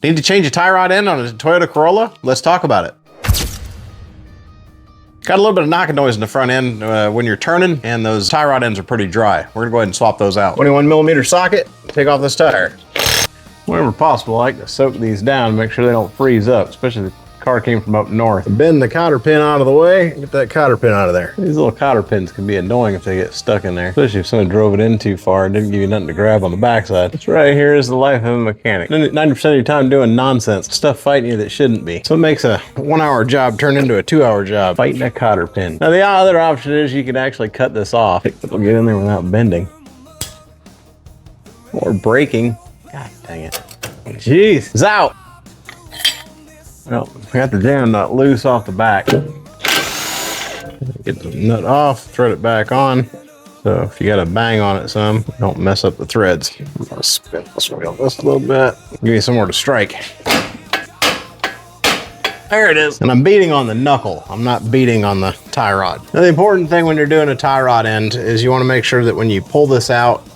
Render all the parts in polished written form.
Need to change a tie rod end on a Toyota Corolla? Let's talk about it. Got a little bit of knocking noise in the front end when you're turning, and those tie rod ends are pretty dry. We're gonna go ahead and swap those out. 21mm socket, take off this tire. Whenever possible, I like to soak these down, make sure they don't freeze up, especially if the car came from up north. Bend the cotter pin out of the way, get that cotter pin out of there. These little cotter pins can be annoying if they get stuck in there, especially if someone drove it in too far and didn't give you nothing to grab on the backside. This right here is the life of a mechanic. 90% of your time doing nonsense, stuff fighting you that shouldn't be. So it makes a 1-hour job turn into a 2-hour job, fighting a cotter pin. Now the other option is you could actually cut this off. It'll get in there without bending. Or breaking. God dang it. Jeez, it's out. Well, we got the jam nut loose off the back. Get the nut off, thread it back on. So if you got to bang on it some, don't mess up the threads. I'm gonna spin this wheel just a little bit. Give you somewhere to strike. There it is. And I'm beating on the knuckle. I'm not beating on the tie rod. Now the important thing when you're doing a tie rod end is you want to make sure that when you pull this out,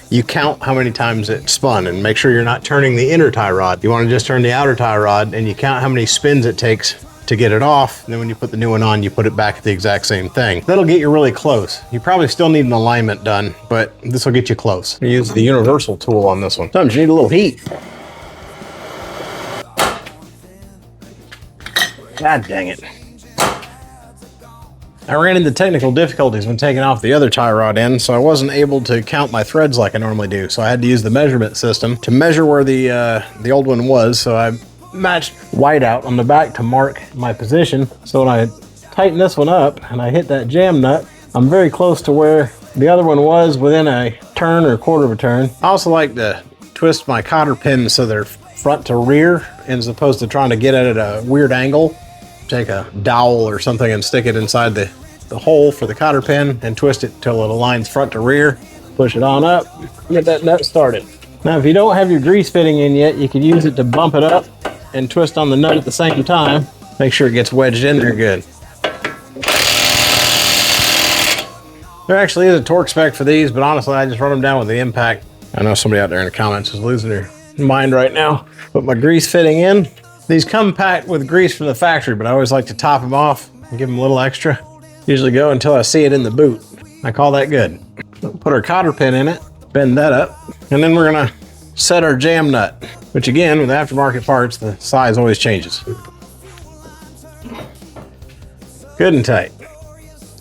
you count how many times it spun and make sure you're not turning the inner tie rod. You want to just turn the outer tie rod and you count how many spins it takes to get it off. And then when you put the new one on, you put it back at the exact same thing. That'll get you really close. You probably still need an alignment done, but this will get you close. You use the universal tool on this one. Sometimes you need a little heat. God dang it. I ran into technical difficulties when taking off the other tie rod end, so I wasn't able to count my threads like I normally do. So I had to use the measurement system to measure where the old one was. So I matched white out on the back to mark my position. So when I tighten this one up and I hit that jam nut, I'm very close to where the other one was within a turn or a quarter of a turn. I also like to twist my cotter pins so they're front to rear as opposed to trying to get it at a weird angle. Take a dowel or something and stick it inside the hole for the cotter pin and twist it till it aligns front to rear. Push it on up, get that nut started. Now if you don't have your grease fitting in yet, you could use it to bump it up and twist on the nut at the same time. Make sure it gets wedged in there good. There actually is a torque spec for these, but honestly I just run them down with the impact. I know somebody out there in the comments is losing their mind right now. Put my grease fitting in. These come packed with grease from the factory, but I always like to top them off and give them a little extra. Usually go until I see it in the boot. I call that good. Put our cotter pin in it, bend that up, and then we're gonna set our jam nut, which again, with aftermarket parts, the size always changes. Good and tight.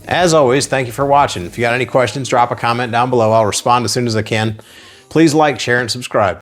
As always, thank you for watching. If you got any questions, drop a comment down below. I'll respond as soon as I can. Please like, share, and subscribe.